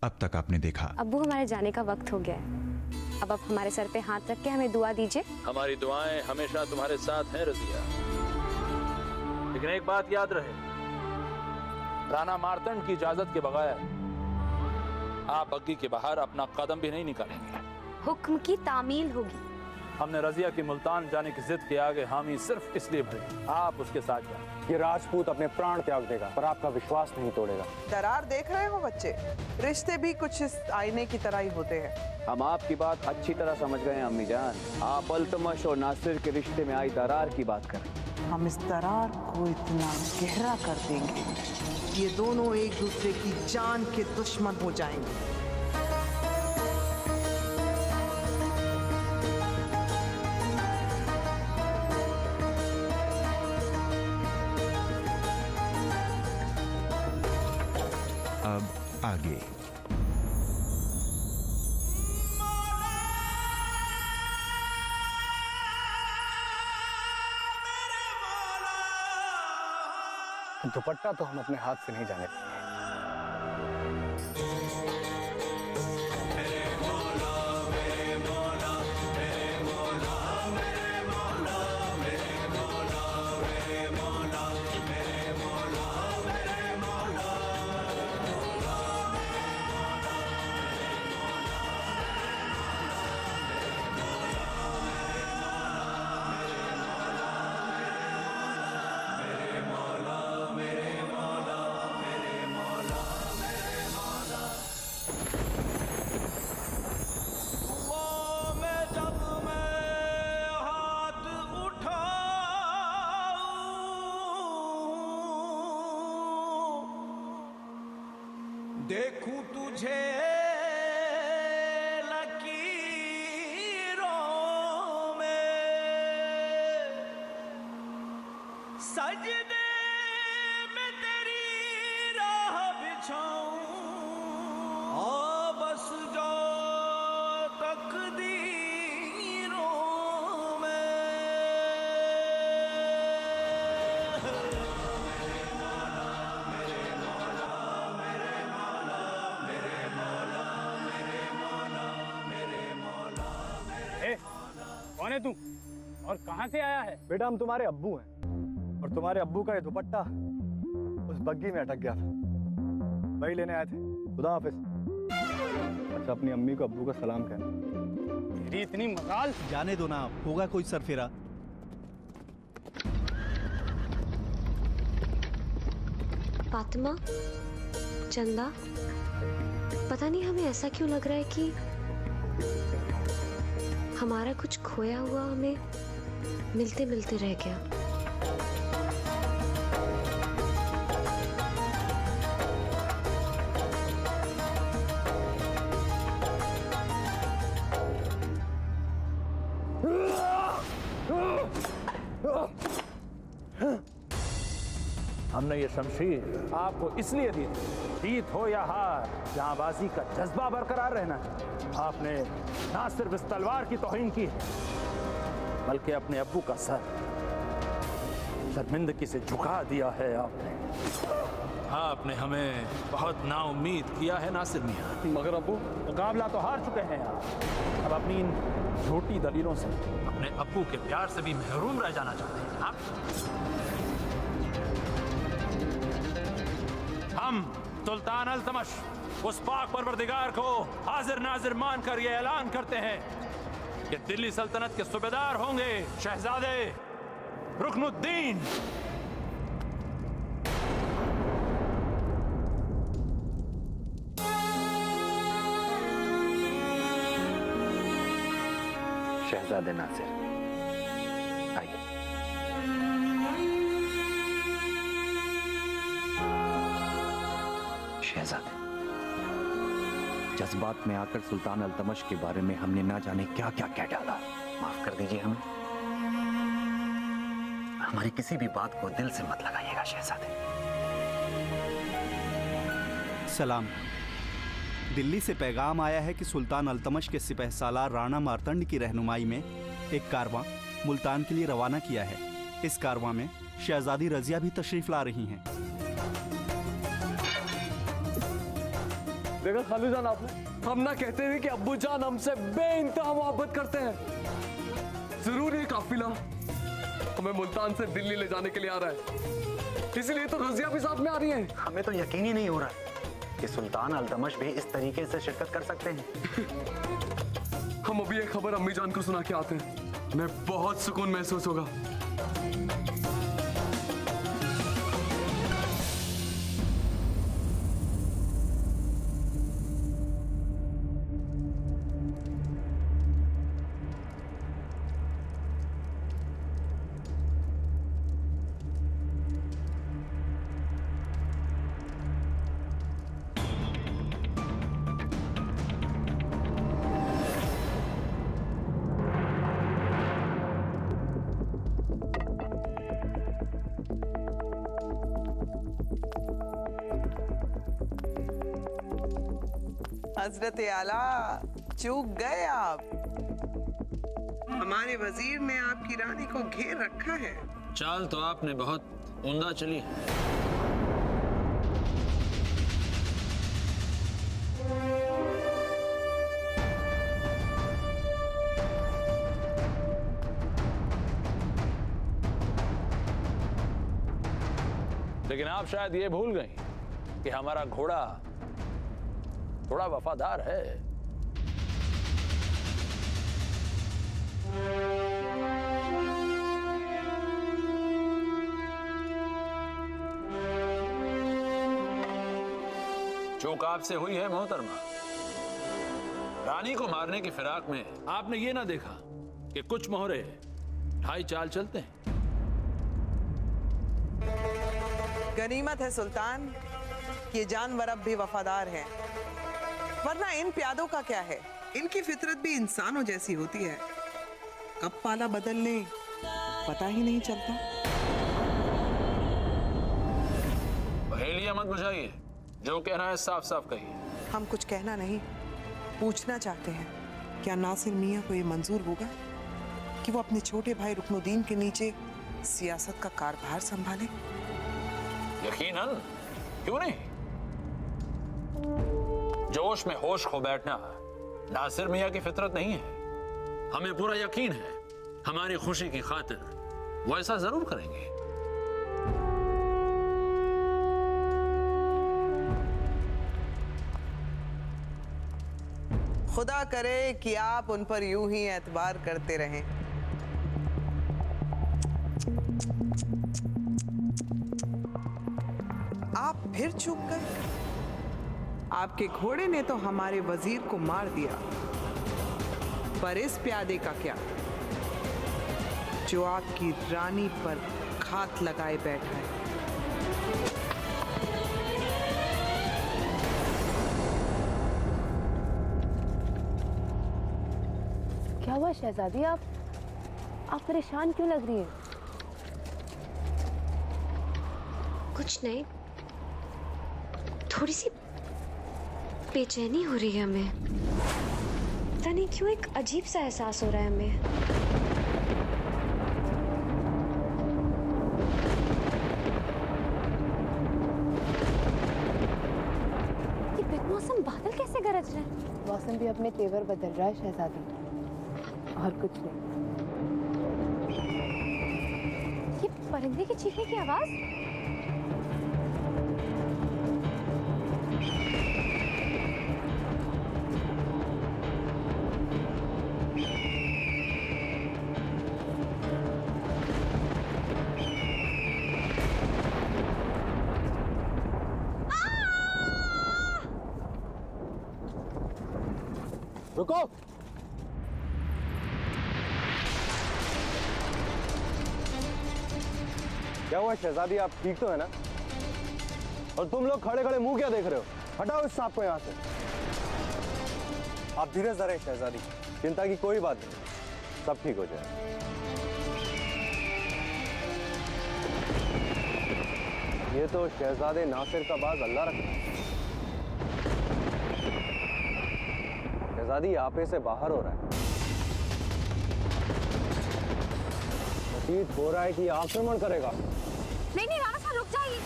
अब तक आपने देखा। अब्बू, हमारे जाने का वक्त हो गया है। अब आप हमारे सर पे हाथ रख के हमें दुआ दीजिए। हमारी दुआएं हमेशा तुम्हारे साथ हैं रजिया, लेकिन एक बात याद रहे, राणा मार्तंड की इजाजत के बगैर आप बग्गी के बाहर अपना कदम भी नहीं निकालेंगे। हुक्म की तामील होगी। हमने रजिया की मुल्तान जाने की जिद के आगे हामी सिर्फ इसलिए भरी आप उसके साथ जाए। ये राजपूत अपने प्राण त्याग देगा पर आपका विश्वास नहीं तोड़ेगा। दरार देख रहे हो बच्चे, रिश्ते भी कुछ इस आईने की तरह ही होते हैं। हम आपकी बात अच्छी तरह समझ गए हैं अम्मी जान। आप अल्तमश और नासिर के रिश्ते में आई दरार की बात करें। हम इस दरार को इतना गहरा कर देंगे ये दोनों एक दूसरे की जान के दुश्मन हो जाएंगे। अब आगे। दुपट्टा तो हम अपने हाथ से नहीं जाने देंगे। देखूं तुझे लकीरों में, सजदे में तेरी राह बिछाऊं, और बस जो तकदीरों में। कौन है तू और कहां से आया है? बेटा हम तुम्हारे अब्बू हैं और तुम्हारे अब्बू का ये दुपट्टा उस बग्गी में अटक गया था, वही लेने आए थे। खुदा हाफिज। अच्छा अपनी अम्मी को अब्बू का सलाम कहना। मेरी इतनी मजाल। जाने दो ना, होगा कोई सरफिरा। फातिमा, चंदा, पता नहीं हमें ऐसा क्यों लग रहा है कि हमारा कुछ खोया हुआ हमें मिलते मिलते रह गया। हमने ये शमशीर आपको इसलिए दी थी, जीत हो या हार, जहांबाजी का जज्बा बरकरार रहना चाहिए। आपने ना सिर्फ इस तलवार की तौहीन की है, बल्कि अपने अब्बू का सर शर्मिंदगी से झुका दिया है। आपने हमें बहुत नाउम्मीद किया है नासिर मियां, मगर अब्बू मुकाबला तो हार चुके हैं आप। अब अपनी इन झूठी दलीलों से अपने अब्बू के प्यार से भी महरूम रह जाना चाहते हैं आप। हम सुल्तान अल्तमश उस पाक परवरदिगार को हाजिर नाजिर मानकर यह ऐलान करते हैं कि दिल्ली सल्तनत के सूबेदार होंगे शहजादे रुकनुद्दीन। शहजादे नासिर आइए। शहजादे, जज्बात में आकर सुल्तान अल्तमश के बारे में हमने ना जाने क्या क्या कह डाला। माफ कर दीजिए हमें। हमारी किसी भी बात को दिल से मत लगाइएगा शहजादे। सलाम। दिल्ली से पैगाम आया है कि सुल्तान अल्तमश के सिपहसालार राणा मार्तंड की रहनुमाई में एक कारवां मुल्तान के लिए रवाना किया है। इस कारवां में शहजादी रजिया भी तशरीफ ला रही हैं। देखा खालू जान आपने, हम ना कहते थे कि अब्बू जान हमसे बेइंतहा मोहब्बत करते हैं। जरूर ये काफिला हमें मुल्तान से दिल्ली ले जाने के लिए आ रहा है, इसलिए तो रजिया भी साथ में आ रही है। हमें तो यकीन ही नहीं हो रहा है कि सुल्तान अल्तमश भी इस तरीके से शिरकत कर सकते हैं। हम अभी ये खबर अम्मी जान को सुना के आते हैं, मैं बहुत सुकून महसूस होगा। हजरत आला, चूक गए आप। हमारे वजीर ने आपकी रानी को घेर रखा है। चाल तो आपने बहुत उम्दा चली है। लेकिन आप शायद ये भूल गई कि हमारा घोड़ा थोड़ा वफादार है। चूक आपसे हुई है मोहतरमा। रानी को मारने की फिराक में आपने ये ना देखा कि कुछ मोहरे ढाई चाल चलते हैं। गनीमत है सुल्तान कि ये जानवर अब भी वफादार हैं, वरना इन प्यादों का क्या है। इनकी फितरत भी इंसानों जैसी होती है, कब पाला बदल ले पता ही नहीं चलता। पहेलियां मत बुझाइए, जो कहना है साफ साफ कहिए। हम कुछ कहना नहीं, पूछना चाहते हैं, क्या नासिर मियां को ये मंजूर होगा कि वो अपने छोटे भाई रुकनुद्दीन के नीचे सियासत का कारभार संभाले? यकीनन, क्यों नहीं। जोश में होश खो बैठना नासिर मियां की फितरत नहीं है। हमें पूरा यकीन है हमारी खुशी की खातिर वो ऐसा जरूर करेंगे। खुदा करे कि आप उन पर यूं ही एतबार करते रहें। आप फिर चूक गए। आपके घोड़े ने तो हमारे वजीर को मार दिया, पर इस प्यादे का क्या जो आपकी रानी पर घात लगाए बैठा है। क्या हुआ शहजादी, आप परेशान क्यों लग रही हैं? कुछ नहीं, थोड़ी सी बेचैनी हो रही है हमें। पता नहीं क्यों एक अजीब सा एहसास हो रहा है हमें। ये बेमौसम बादल कैसे गरज रहे हैं? मौसम भी अपने तेवर बदल रहा है शहजादी, और कुछ नहीं। ये परिंदे के चीखने की आवाज। रुको, क्या हुआ शहजादी, आप ठीक तो है ना? और तुम लोग खड़े खड़े मुंह क्या देख रहे हो? हटाओ इस सांप को यहाँ से। आप धीरे से रहें शहजादी, चिंता की कोई बात नहीं, सब ठीक हो जाए। ये तो शहजादे नासिर का बाज अल्लाह रखा। शहजादी आपे से बाहर हो रहा है, प्रतीत हो रहा है कि आक्रमण करेगा। नहीं नहीं, राणा साहब रुक जाइए।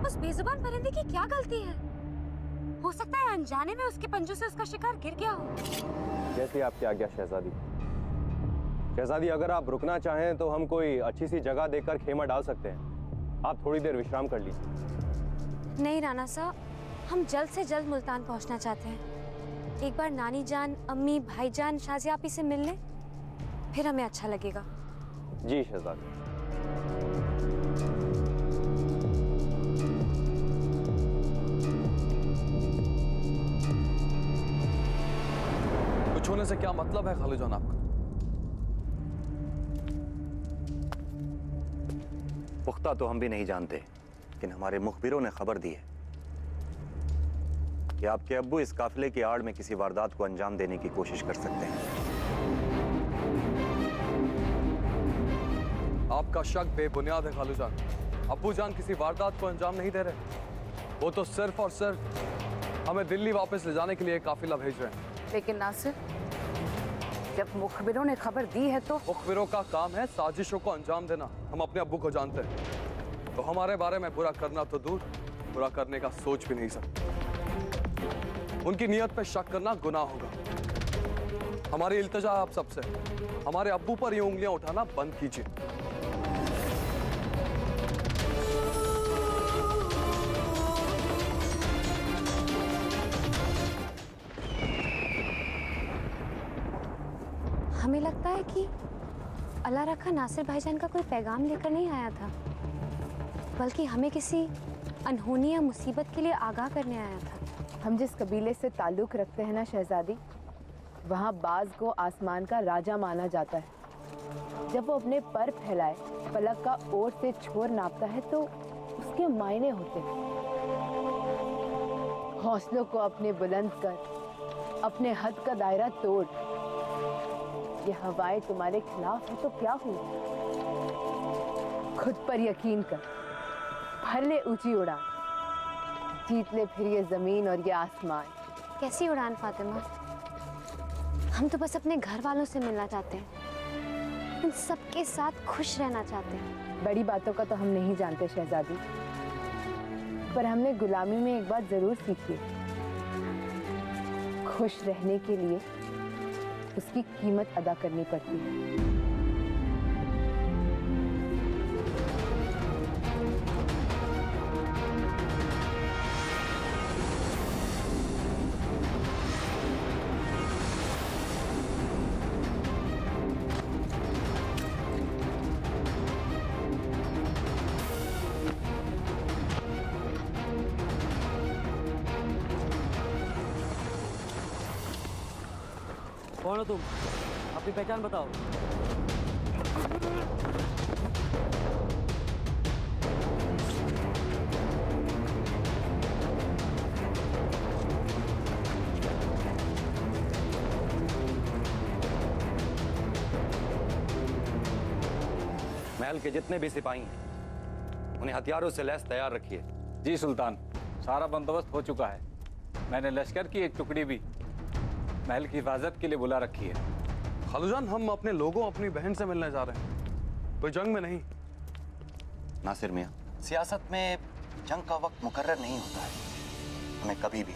उस बेजुबान परिंदे की क्या गलती है? हो सकता है अनजाने में उसके पंजों से उसका शिकार गिर गया हो। जैसी आपकी आज्ञा शहजादी। शहजादी, अगर आप रुकना चाहें तो हम कोई अच्छी सी जगह देखकर खेमा डाल सकते हैं। आप थोड़ी देर विश्राम कर लीजिए। नहीं राणा साहब, हम जल्द से जल्द मुल्तान पहुंचना चाहते हैं। एक बार नानी जान, अम्मी, भाईजान, शाजियापी से मिल लें, फिर हमें अच्छा लगेगा। जी शहजादी। कुछ होने से क्या मतलब है खालूजान आपका? पुख्ता तो हम भी नहीं जानते, लेकिन हमारे मुखबिरों ने खबर दी है कि आपके अब्बू इस काफिले की आड़ में किसी वारदात को अंजाम देने की कोशिश कर सकते हैं। आपका शक बेबुनियाद है खालूजान। अब्बू जान किसी वारदात को अंजाम नहीं दे रहे। वो तो सिर्फ और सिर्फ हमें दिल्ली वापस ले जाने के लिए एक काफिला भेज रहे हैं। लेकिन नासिर, जब मुखबिरों ने खबर दी है तो मुखबिरों का काम है साजिशों को अंजाम देना। हम अपने अब्बू को जानते हैं, तो हमारे बारे में बुरा करना तो दूर, बुरा करने का सोच भी नहीं सकते। उनकी नीयत पे शक करना गुनाह होगा। हमारी इल्तिजा है आप सबसे, हमारे अब्बू पर ये उंगलियां उठाना बंद कीजिए। हमें लगता है कि अल्लाह रखा नासिर भाईजान का कोई पैगाम लेकर नहीं आया था, बल्कि हमें किसी अनहोनी या मुसीबत के लिए आगाह करने आया था। हम जिस कबीले से ताल्लुक़ रखते हैं ना शहजादी, वहाँ बाज को आसमान का राजा माना जाता है। जब वो अपने पर फैलाए पलक का ओर से छोर नापता है तो उसके मायने होते हैं। हौसलों को अपने बुलंद कर, अपने हद का दायरा तोड़। ये हवाएं तुम्हारे खिलाफ है तो क्या हुआ? खुद पर यकीन कर, भर ले ऊंची उड़ान, जीत ले फिर ये जमीन और ये आसमान। कैसी उड़ान फातिमा? हम तो बस अपने घर वालों से मिलना चाहते हैं, उन सबके साथ खुश रहना चाहते हैं। बड़ी बातों का तो हम नहीं जानते शहजादी, पर हमने गुलामी में एक बात जरूर सीखी, खुश रहने के लिए उसकी कीमत अदा करनी पड़ती है। कौन हो तुम? अपनी पहचान बताओ। महल के जितने भी सिपाही हैं, उन्हें हथियारों से लैस तैयार रखिए। जी सुल्तान, सारा बंदोबस्त हो चुका है। मैंने लश्कर की एक टुकड़ी भी महल की हिफाजत के लिए बुला रखी है। खालूजान, हम अपने लोगों, अपनी बहन से मिलने जा रहे हैं, कोई जंग में नहीं। नासिर मियाँ, सियासत में जंग का वक्त मुकर्रर नहीं होता है। हमें कभी भी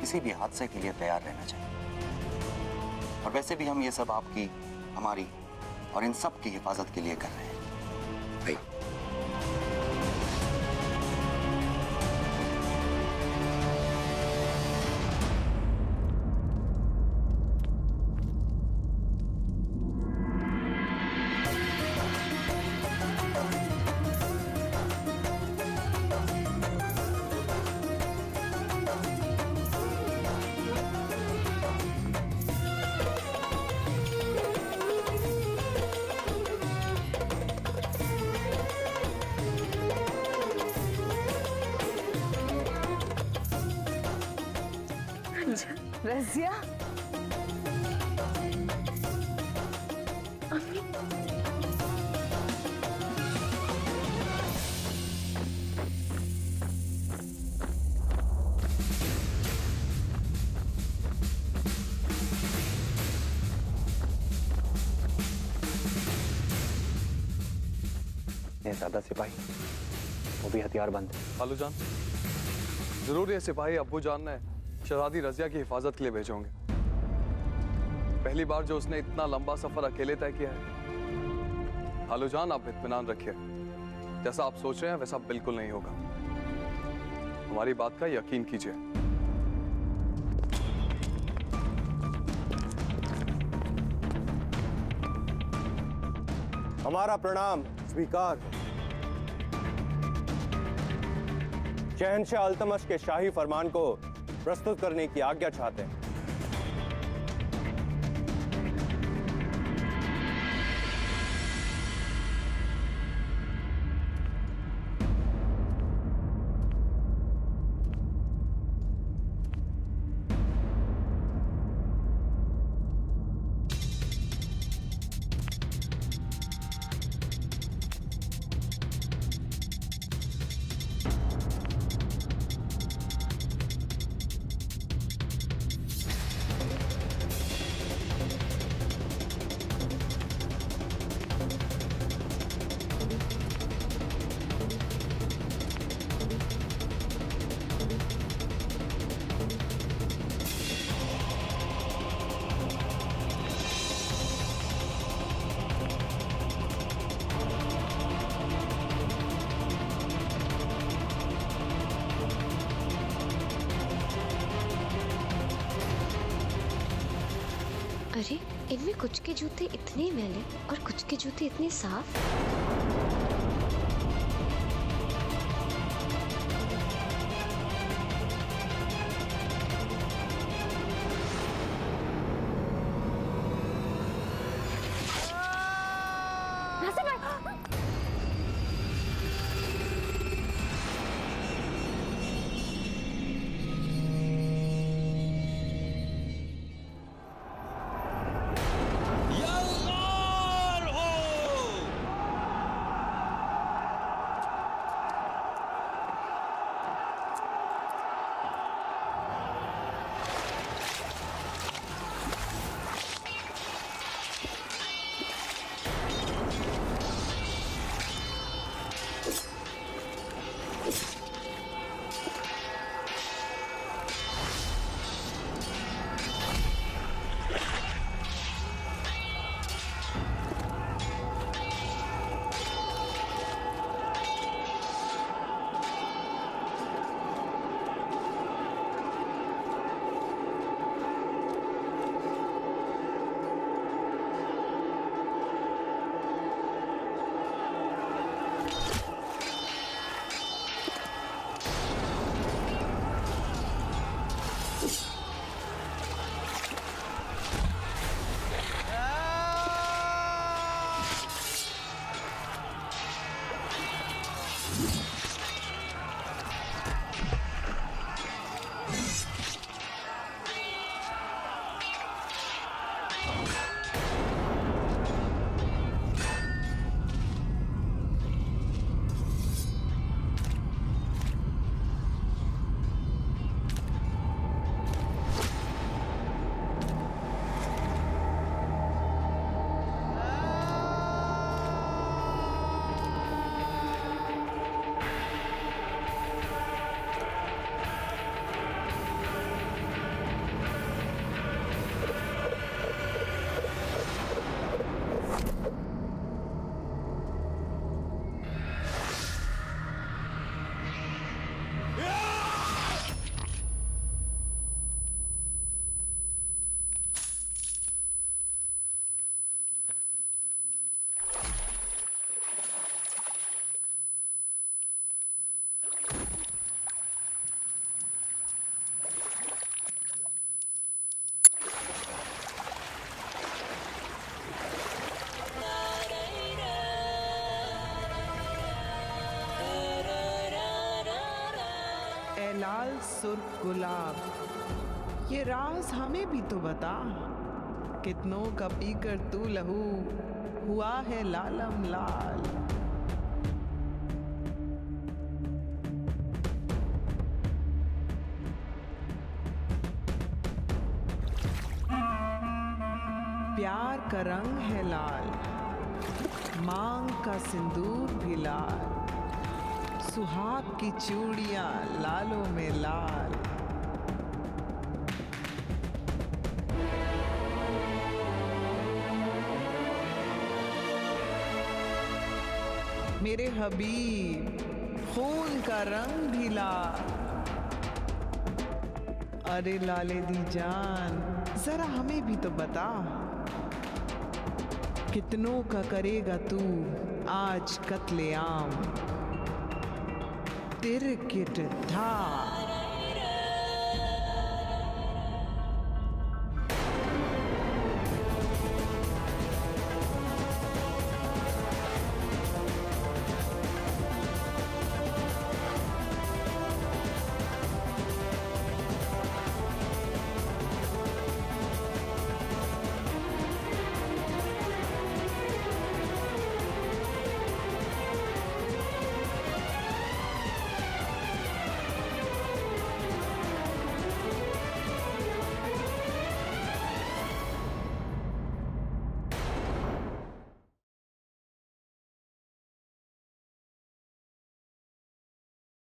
किसी भी हादसे के लिए तैयार रहना चाहिए। और वैसे भी हम ये सब आपकी, हमारी और इन सब की हिफाजत के लिए कर रहे हैं। भाई रज़िया, ये ज्यादा सिपाही, वो भी हथियार बंद। खालूजान, जरूर ये सिपाही अब्बू जान ने शहजादी रजिया की हिफाजत के लिए भेजे होंगे। पहली बार जो उसने इतना लंबा सफर अकेले तय किया है। हालू जान, आप इत्मीनान रखिए, जैसा आप सोच रहे हैं वैसा बिल्कुल नहीं होगा। हमारी बात का यकीन कीजिए। हमारा प्रणाम स्वीकार। शहंशाह अल्तमश के शाही फरमान को प्रस्तुत करने की आज्ञा चाहते हैं। अरे, इनमें कुछ के जूते इतने मैले और कुछ के जूते इतने साफ। लाल सुर्ख गुलाब, ये राज हमें भी तो बता। कितनों का पीकर तू लहू हुआ है लालम लाल। प्यार का रंग है लाल, मांग का सिंदूर भी लाल, सुहाग की चूड़ियां लालों में लाल। मेरे हबीब खून का रंग भी लाल। अरे लाले दी जान, जरा हमें भी तो बता, कितनों का करेगा तू आज कत्लेआम? तिरकिट था